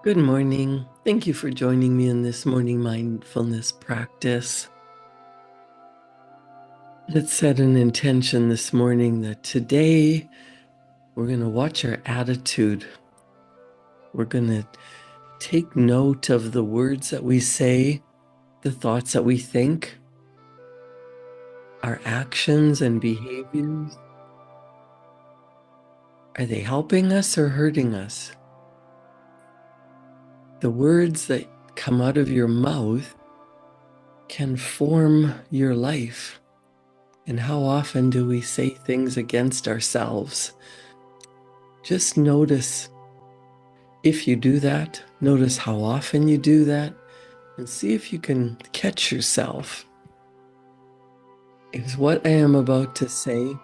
Good morning. Thank you for joining me in this morning mindfulness practice. Let's set an intention this morning that today we're going to watch our attitude. We're going to take note of the words that we say, the thoughts that we think, our actions and behaviors. Are they helping us or hurting us? The words that come out of your mouth can form your life. And how often do we say things against ourselves? Just notice if you do that, notice how often you do that, and see if you can catch yourself. Is what I am about to say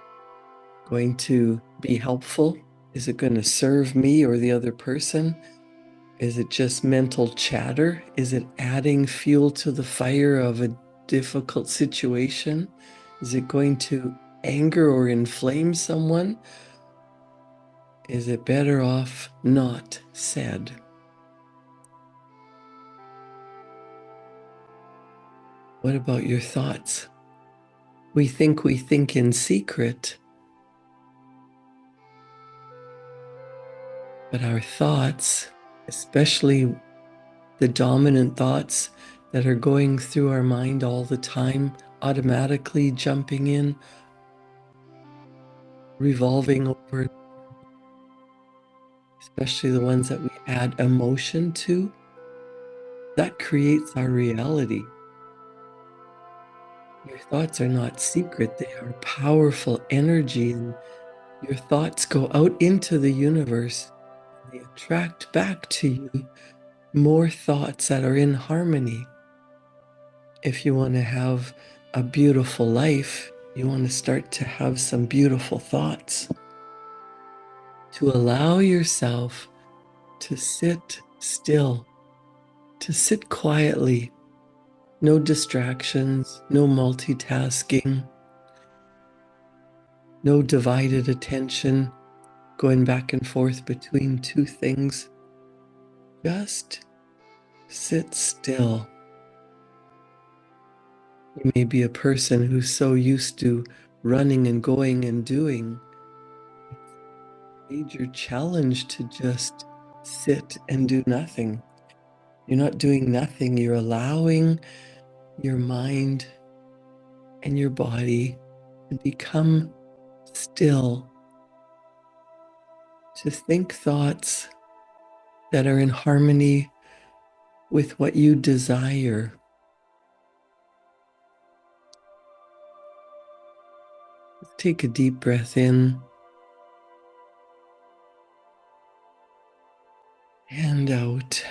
going to be helpful? Is it going to serve me or the other person? Is it just mental chatter? Is it adding fuel to the fire of a difficult situation? Is it going to anger or inflame someone? Is it better off not said? What about your thoughts? We think in secret, but our thoughts, especially the dominant thoughts that are going through our mind all the time, automatically jumping in, revolving over, especially the ones that we add emotion to, that creates our reality. Your thoughts are not secret, they are powerful energy, and your thoughts go out into the universe. They attract back to you more thoughts that are in harmony. If you want to have a beautiful life, you want to start to have some beautiful thoughts. To allow yourself to sit still, to sit quietly, no distractions, no multitasking, no divided attention, going back and forth between two things. Just sit still. You may be a person who's so used to running and going and doing. Major challenge to just sit and do nothing. You're not doing nothing. You're allowing your mind and your body to become still, to think thoughts that are in harmony with what you desire. Take a deep breath in and out.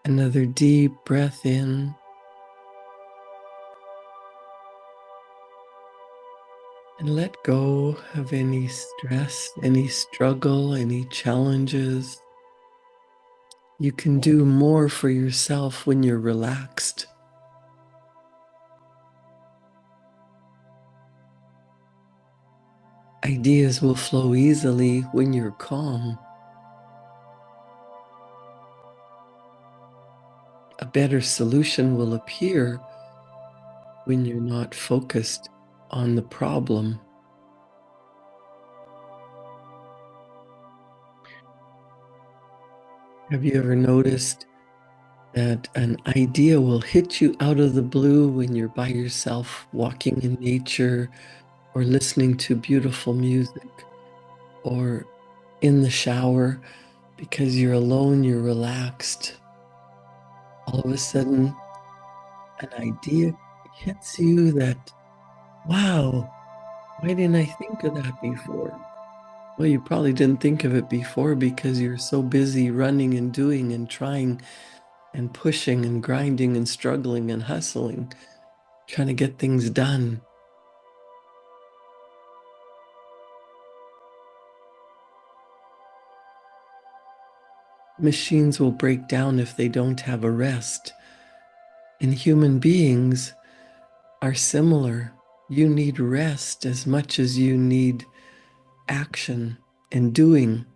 Another deep breath in and let go of any stress, any struggle, any challenges. You can do more for yourself when you're relaxed. Ideas will flow easily when you're calm. A better solution will appear when you're not focused on the problem. Have you ever noticed that an idea will hit you out of the blue when you're by yourself walking in nature or listening to beautiful music or in the shower because you're alone, you're relaxed? All of a sudden, an idea hits you that, wow, why didn't I think of that before? Well, you probably didn't think of it before because you're so busy running and doing and trying and pushing and grinding and struggling and hustling, trying to get things done. Machines will break down if they don't have a rest. And human beings are similar. You need rest as much as you need action. and doing.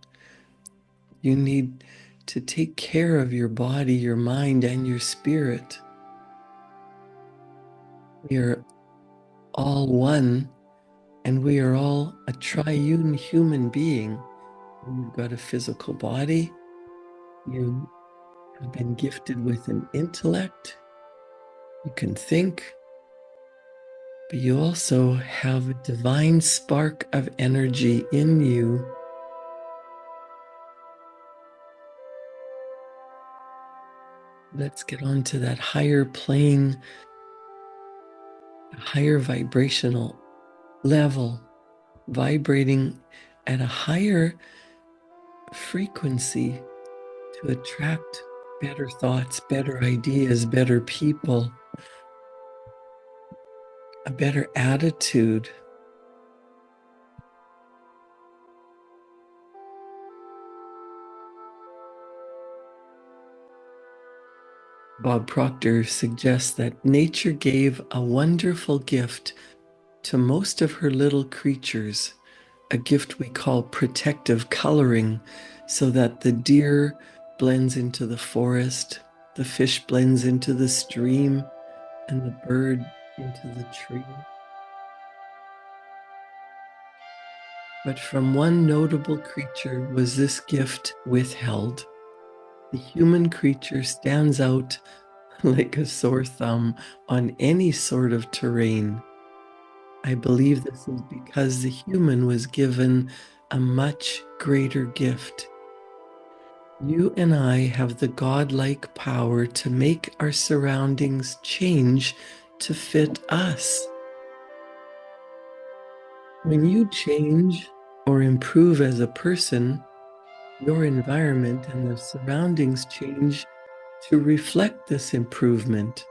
You need to take care of your body, your mind, and your spirit. We are all one, and we are all a triune human being. You've got a physical body. You have been gifted with an intellect. You can think, but you also have a divine spark of energy in you. Let's get on to that higher plane, higher vibrational level, vibrating at a higher frequency to attract better thoughts, better ideas, better people, a better attitude. Bob Proctor suggests that nature gave a wonderful gift to most of her little creatures, a gift we call protective coloring, so that the deer blends into the forest, the fish blends into the stream, and the bird into the tree. But from one notable creature was this gift withheld. The human creature stands out like a sore thumb on any sort of terrain. I believe this is because the human was given a much greater gift. You and I have the godlike power to make our surroundings change to fit us. When you change or improve as a person, your environment and the surroundings change to reflect this improvement.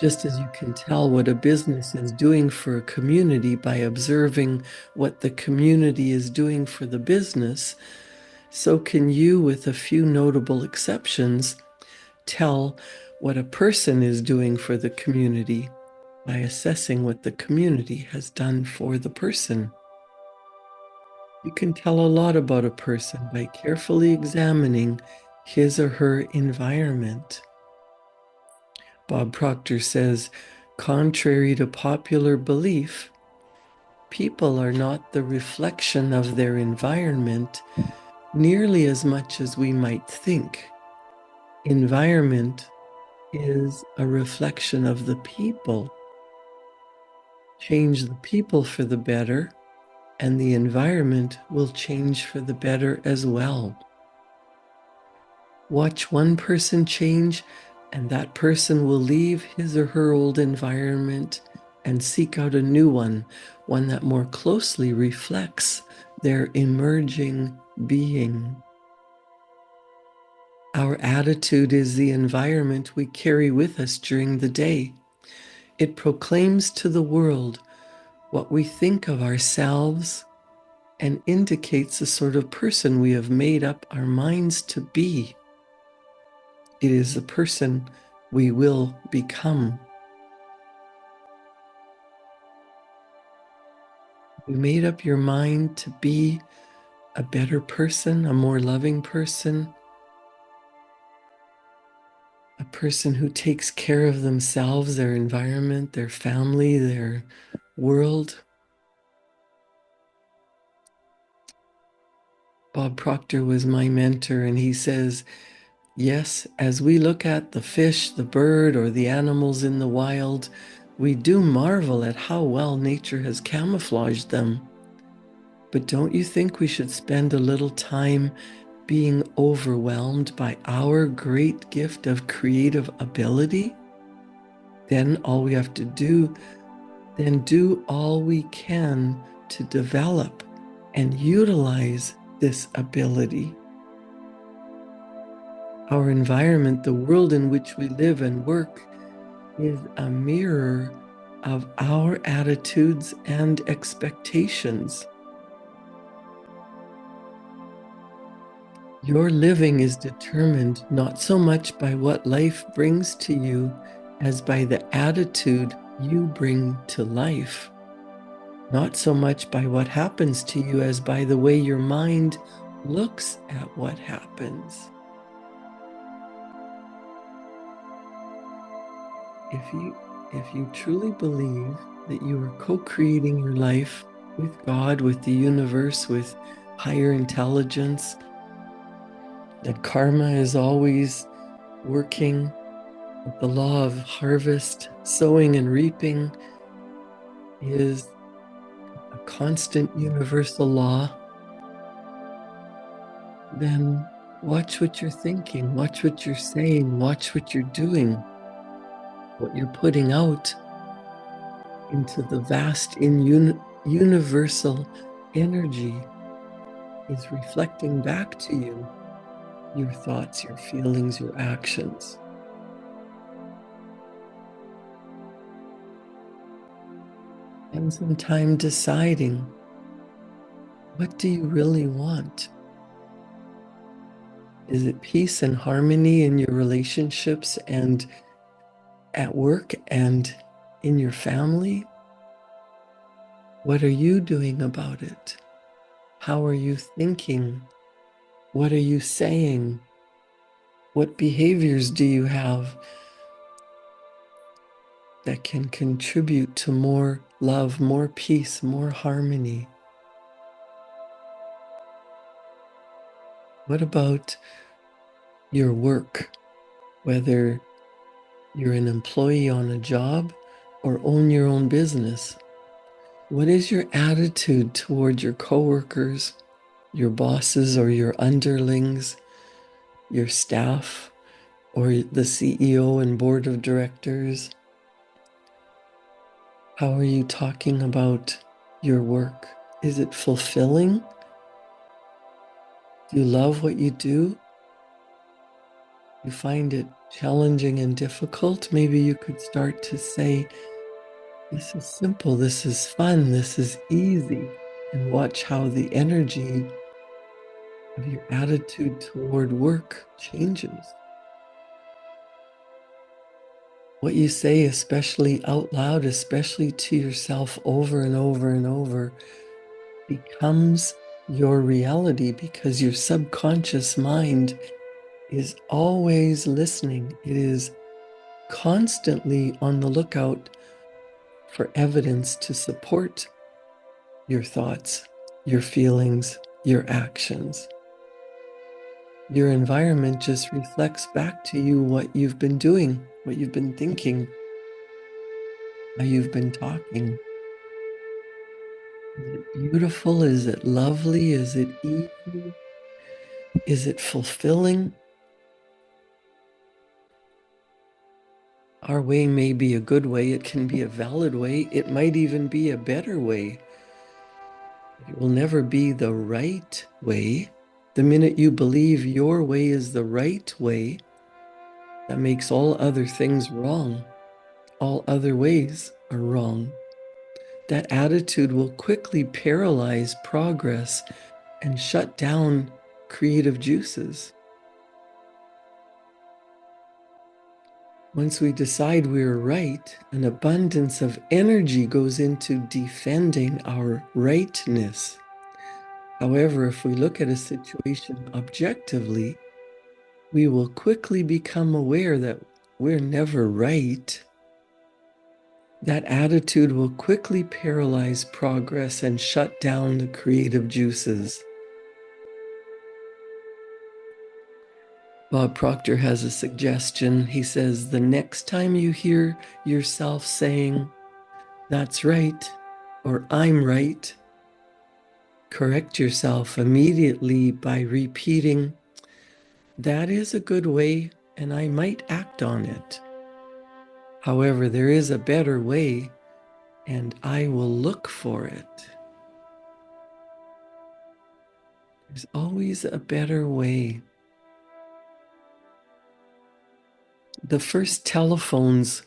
Just as you can tell what a business is doing for a community by observing what the community is doing for the business, so can you, with a few notable exceptions, tell what a person is doing for the community by assessing what the community has done for the person. You can tell a lot about a person by carefully examining his or her environment. Bob Proctor says, contrary to popular belief, people are not the reflection of their environment nearly as much as we might think. Environment is a reflection of the people. Change the people for the better, and the environment will change for the better as well. Watch one person change, and that person will leave his or her old environment and seek out a new one that more closely reflects their emerging being. Our attitude is the environment we carry with us during the day. It proclaims to the world what we think of ourselves and indicates the sort of person we have made up our minds to be. It is the person we will become. You made up your mind to be a better person, a more loving person, a person who takes care of themselves, their environment, their family, their world. Bob Proctor was my mentor, and he says, yes, as we look at the fish, the bird, or the animals in the wild, we do marvel at how well nature has camouflaged them. But don't you think we should spend a little time being overwhelmed by our great gift of creative ability? Then all we have to do, then do all we can to develop and utilize this ability. Our environment, the world in which we live and work, is a mirror of our attitudes and expectations. Your living is determined not so much by what life brings to you as by the attitude you bring to life. not so much by what happens to you as by the way your mind looks at what happens. If you truly believe that you are co-creating your life with God, with the universe, with higher intelligence, that karma is always working, that the law of harvest, sowing and reaping is a constant universal law, then watch what you're thinking, watch what you're saying, watch what you're doing, what you're putting out into the vast universal energy is reflecting back to you your thoughts, your feelings, your actions. Spend some time deciding, what do you really want? Is it peace and harmony in your relationships and at work and in your family? What are you doing about it? How are you thinking? What are you saying? What behaviors do you have that can contribute to more love, more peace, more harmony? What about your work, whether you're an employee on a job or own your own business? What is your attitude toward your coworkers, your bosses or your underlings, your staff, or the CEO and board of directors? How are you talking about your work? Is it fulfilling? Do you love what you do? You find it challenging and difficult? Maybe you could start to say, this is simple, this is fun, this is easy, and watch how the energy of your attitude toward work changes. What you say, especially out loud, especially to yourself over and over and over, becomes your reality because your subconscious mind is always listening. It is constantly on the lookout for evidence to support your thoughts, your feelings, your actions. Your environment just reflects back to you what you've been doing, what you've been thinking, how you've been talking. Is it beautiful? Is it lovely? Is it easy? Is it fulfilling? Our way may be a good way. It can be a valid way. It might even be a better way. It will never be the right way. The minute you believe your way is the right way, that makes all other things wrong. All other ways are wrong. That attitude will quickly paralyze progress and shut down creative juices. Once we decide we're right, an abundance of energy goes into defending our rightness. However, if we look at a situation objectively, we will quickly become aware that we're never right. That attitude will quickly paralyze progress and shut down the creative juices. Bob Proctor has a suggestion. He says, the next time you hear yourself saying, that's right, or I'm right, correct yourself immediately by repeating, that is a good way, and I might act on it. However, there is a better way, and I will look for it. There's always a better way. The first telephones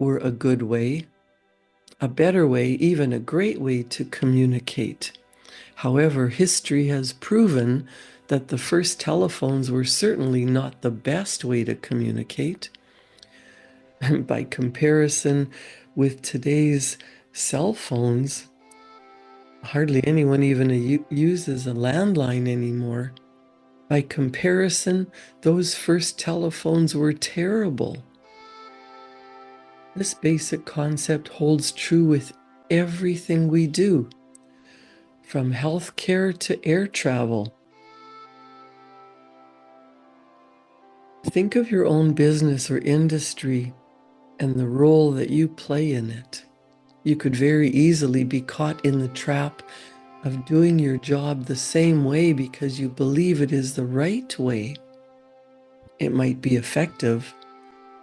were a good way, a better way, even a great way to communicate. However, history has proven that the first telephones were certainly not the best way to communicate. And by comparison with today's cell phones, hardly anyone even uses a landline anymore. By comparison, those first telephones were terrible. This basic concept holds true with everything we do, from healthcare to air travel. Think of your own business or industry and the role that you play in it. You could very easily be caught in the trap of doing your job the same way because you believe it is the right way. It might be effective,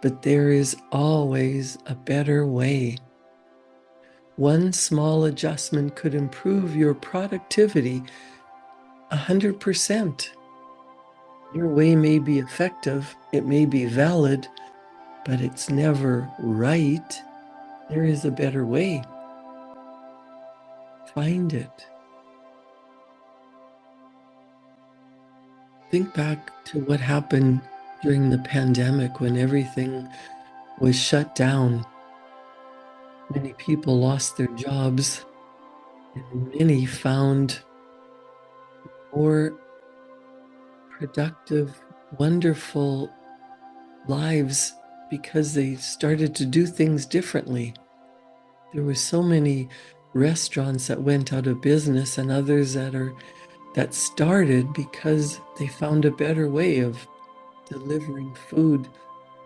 but there is always a better way. One small adjustment could improve your productivity 100%. Your way may be effective, it may be valid, but it's never right. There is a better way. Find it. Think back to what happened during the pandemic when everything was shut down. Many people lost their jobs, and many found more productive, wonderful lives because they started to do things differently. There were so many restaurants that went out of business and others that started because they found a better way of delivering food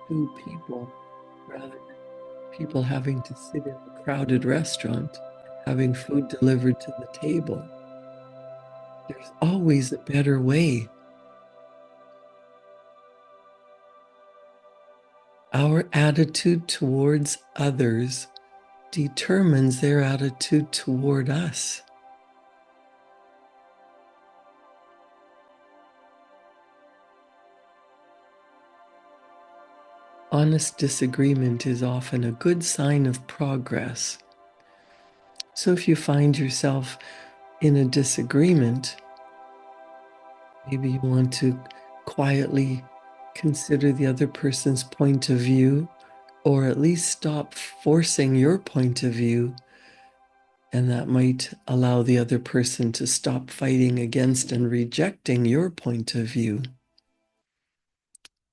to people rather than people having to sit in a crowded restaurant, having food delivered to the table. There's always a better way. Our attitude towards others determines their attitude toward us. Honest disagreement is often a good sign of progress. So if you find yourself in a disagreement, maybe you want to quietly consider the other person's point of view, or at least stop forcing your point of view, and that might allow the other person to stop fighting against and rejecting your point of view.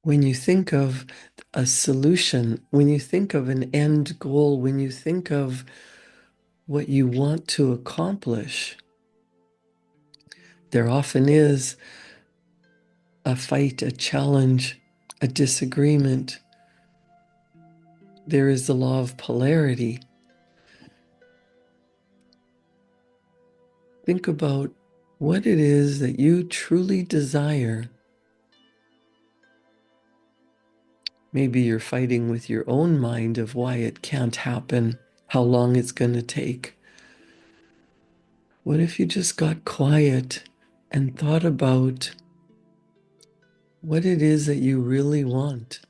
When you think of a solution, when you think of an end goal, when you think of what you want to accomplish, there often is a fight, a challenge, a disagreement. There is the law of polarity. Think about what it is that you truly desire. Maybe you're fighting with your own mind of why it can't happen, how long it's going to take. What if you just got quiet and thought about what it is that you really want?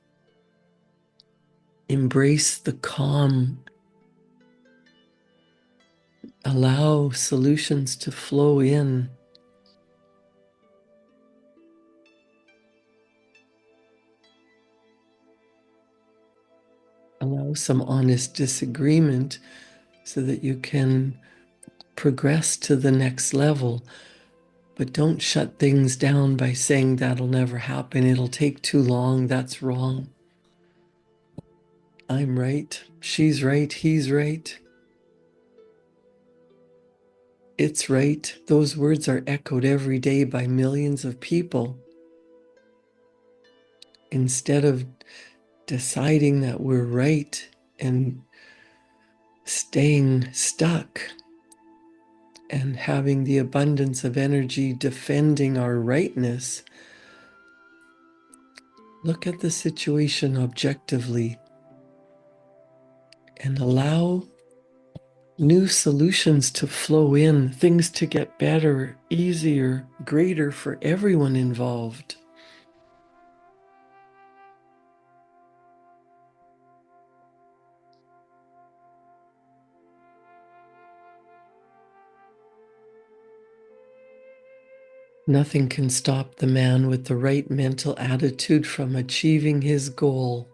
Embrace the calm. Allow solutions to flow in. Allow some honest disagreement so that you can progress to the next level. But don't shut things down by saying that'll never happen. It'll take too long. That's wrong. I'm right. She's right. He's right. It's right. Those words are echoed every day by millions of people. Instead of deciding that we're right and staying stuck and having the abundance of energy defending our rightness, look at the situation objectively and allow new solutions to flow in, things to get better, easier, greater for everyone involved. Nothing can stop the man with the right mental attitude from achieving his goal.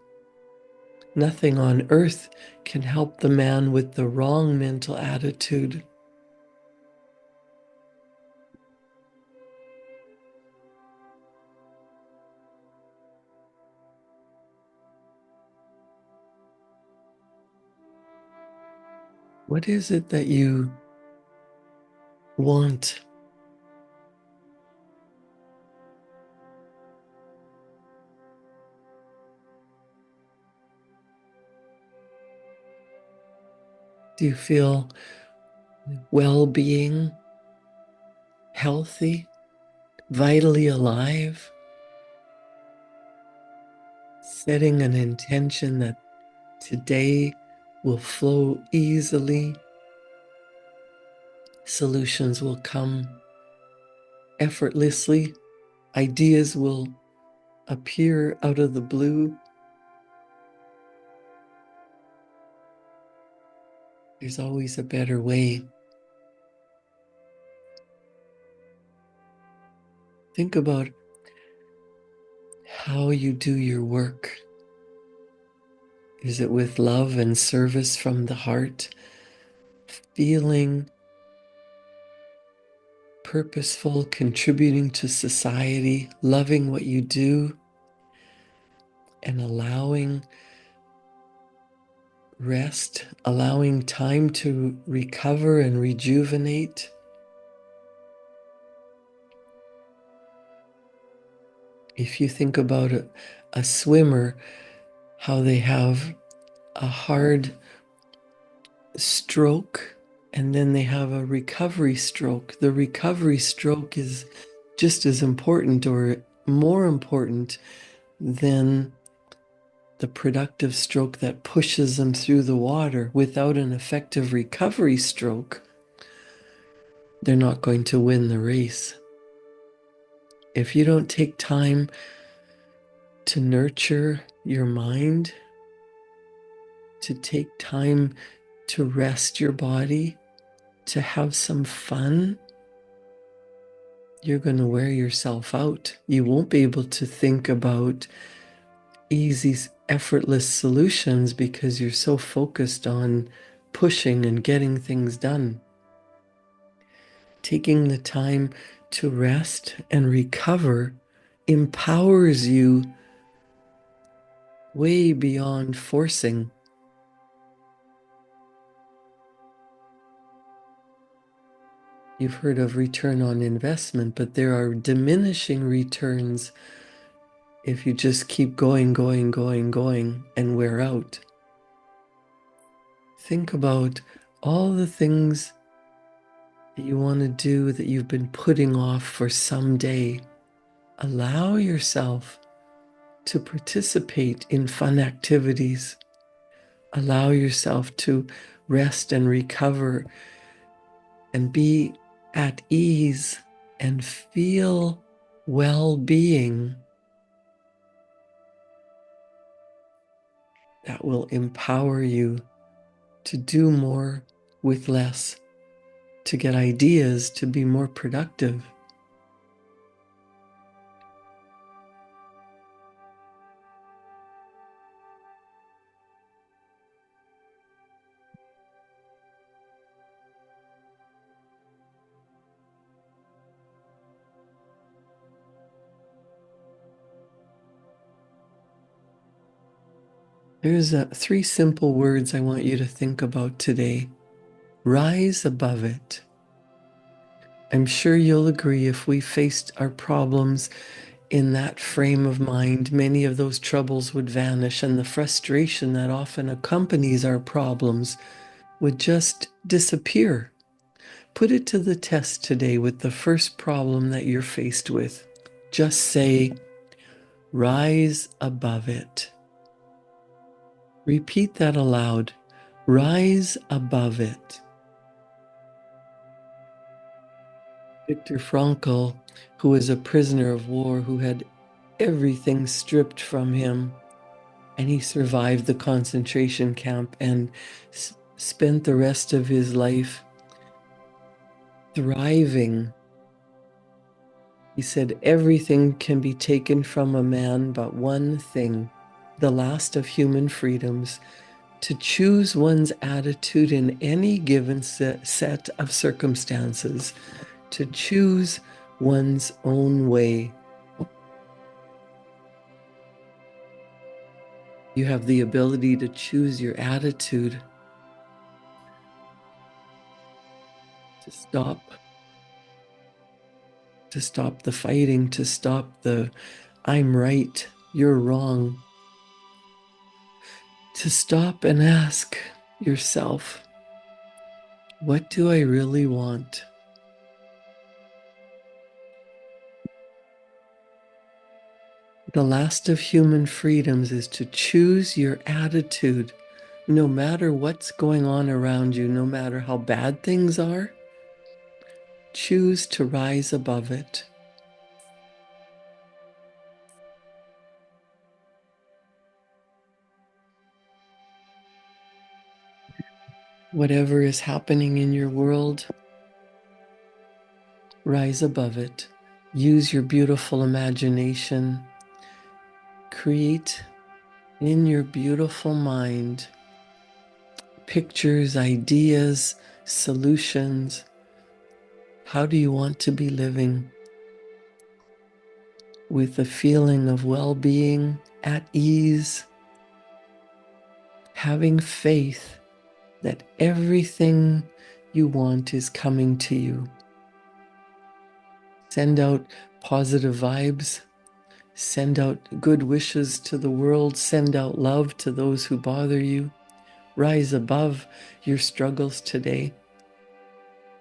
Nothing on earth can help the man with the wrong mental attitude. What is it that you want? Do you feel well-being, healthy, vitally alive? Setting an intention that today will flow easily, solutions will come effortlessly, ideas will appear out of the blue. There's always a better way. Think about how you do your work. Is it with love and service from the heart, feeling purposeful, contributing to society, loving what you do, and allowing rest, allowing time to recover and rejuvenate? If you think about a swimmer, how they have a hard stroke and then they have a recovery stroke. The recovery stroke is just as important or more important than the productive stroke that pushes them through the water. Without an effective recovery stroke, they're not going to win the race. If you don't take time to nurture your mind, to take time to rest your body, to have some fun, you're going to wear yourself out. You won't be able to think about easy, effortless solutions because you're so focused on pushing and getting things done. Taking the time to rest and recover empowers you way beyond forcing. You've heard of return on investment, but there are diminishing returns if you just keep going, and wear out. Think about all the things that you want to do that you've been putting off for some day. Allow yourself to participate in fun activities. Allow yourself to rest and recover and be at ease and feel well-being. That will empower you to do more with less, to get ideas to be more productive. There's 3 simple words I want you to think about today. Rise above it. I'm sure you'll agree if we faced our problems in that frame of mind, many of those troubles would vanish and the frustration that often accompanies our problems would just disappear. Put it to the test today with the first problem that you're faced with. Just say, rise above it. Repeat that aloud. Rise above it. Viktor Frankl, who was a prisoner of war, who had everything stripped from him, and he survived the concentration camp and spent the rest of his life thriving. He said, everything can be taken from a man but one thing, the last of human freedoms, to choose one's attitude in any given set of circumstances, to choose one's own way. You have the ability to choose your attitude. to stop the fighting, to stop the I'm right, you're wrong, to stop and ask yourself, what do I really want? The last of human freedoms is to choose your attitude, no matter what's going on around you, no matter how bad things are. Choose to rise above it. Whatever is happening in your world, rise above it. Use your beautiful imagination. Create in your beautiful mind pictures, ideas, solutions. How do you want to be living? With a feeling of well-being, at ease, having faith that everything you want is coming to you. Send out positive vibes. Send out good wishes to the world. Send out love to those who bother you. Rise above your struggles today.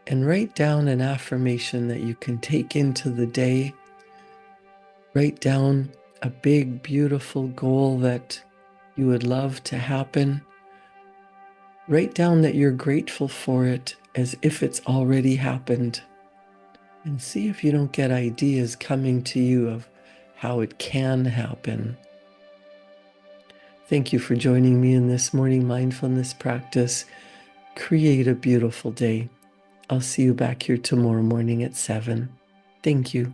And write down an affirmation that you can take into the day. Write down a big, beautiful goal that you would love to happen. Write down that you're grateful for it as if it's already happened. And see if you don't get ideas coming to you of how it can happen. Thank you for joining me in this morning mindfulness practice. Create a beautiful day. I'll see you back here tomorrow morning at 7. Thank you.